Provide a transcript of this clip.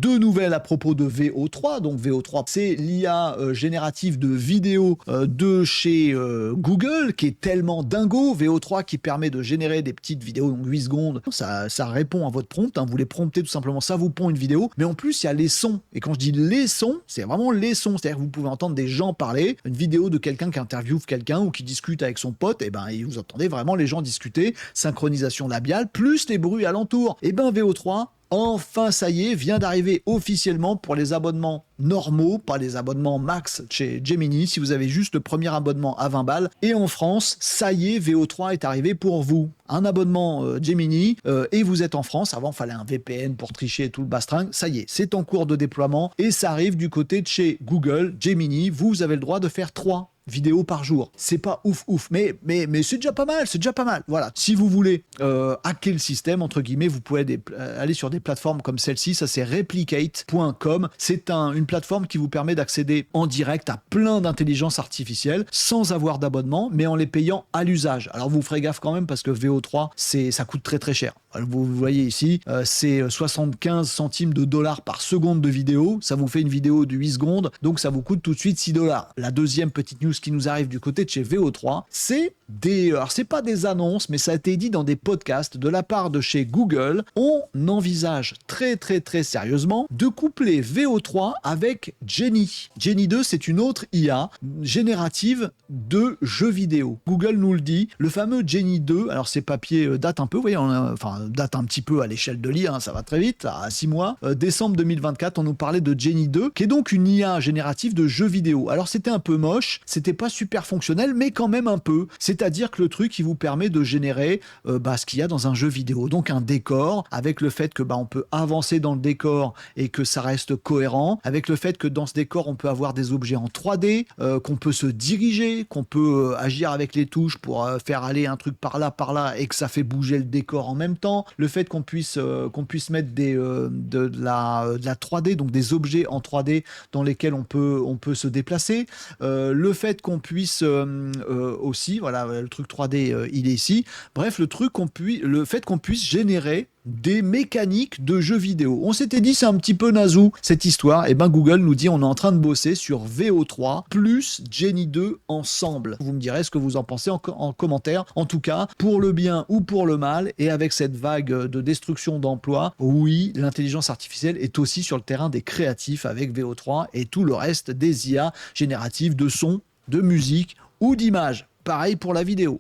deux nouvelles à propos de VO3. Donc VO3, c'est l'IA générative de vidéos de chez Google, qui est tellement dingo. VO3 qui permet de générer des petites vidéos, donc 8 secondes. Ça répond à votre prompt, hein. Vous les promptez tout simplement, ça vous pond une vidéo. Mais en plus, il y a les sons. Et quand je dis les sons, c'est vraiment les sons. C'est-à-dire que vous pouvez entendre des gens parler, une vidéo de quelqu'un qui interviewe quelqu'un ou qui discute avec son pote, et ben vous entendez vraiment les gens discuter, synchronisation labiale, plus les bruits alentours. Et ben VO3, enfin, ça y est, vient d'arriver officiellement pour les abonnements normaux, pas les abonnements max chez Gemini, si vous avez juste le premier abonnement à 20 balles. Et en France, ça y est, VO3 est arrivé pour vous. Un abonnement Gemini et vous êtes en France. Avant, il fallait un VPN pour tricher et tout le bastringue. Ça y est, c'est en cours de déploiement et ça arrive du côté de chez Google, Gemini. Vous avez le droit de faire 3 vidéos par jour. C'est pas ouf, mais c'est déjà pas mal, Voilà. Si vous voulez hacker le système, entre guillemets, vous pouvez aller sur des plateformes comme celle-ci. Ça, c'est replicate.com. C'est une plateforme qui vous permet d'accéder en direct à plein d'intelligence artificielle sans avoir d'abonnement, mais en les payant à l'usage. Alors, vous ferez gaffe quand même parce que VO3, ça coûte très très cher. Vous voyez ici, c'est 75 centimes de dollars par seconde de vidéo. Ça vous fait une vidéo de 8 secondes, donc ça vous coûte tout de suite 6 dollars. La deuxième petite news qui nous arrive du côté de chez VO3, c'est alors c'est pas des annonces, mais ça a été dit dans des podcasts de la part de chez Google. On envisage très très très sérieusement de coupler VO3 avec Genie. Genie 2, c'est une autre IA générative de jeux vidéo. Google nous le dit, le fameux Genie 2, alors ces papiers datent un peu, vous voyez, date un petit peu à l'échelle de l'IA, hein, ça va très vite, à 6 mois. Décembre 2024, on nous parlait de Genie 2, qui est donc une IA générative de jeux vidéo. Alors c'était un peu moche, c'était pas super fonctionnel, mais quand même un peu. C'est-à-dire que le truc, il vous permet de générer ce qu'il y a dans un jeu vidéo. Donc un décor, avec le fait que on peut avancer dans le décor et que ça reste cohérent, avec le fait que dans ce décor, on peut avoir des objets en 3D, qu'on peut se diriger, qu'on peut agir avec les touches pour faire aller un truc par là, et que ça fait bouger le décor en même temps. Le fait qu'on puisse mettre de la 3D, donc des objets en 3D dans lesquels on peut se déplacer. Le fait qu'on puisse aussi, voilà, le truc 3D, il est ici. Bref, le fait qu'on puisse générer des mécaniques de jeux vidéo. On s'était dit c'est un petit peu nazou cette histoire, et Google nous dit on est en train de bosser sur VO3 plus Genie 2 ensemble. Vous me direz ce que vous en pensez en commentaire. En tout cas, pour le bien ou pour le mal, et avec cette vague de destruction d'emplois, oui, l'intelligence artificielle est aussi sur le terrain des créatifs avec VO3 et tout le reste des IA génératives de son, de musique ou d'image. Pareil pour la vidéo.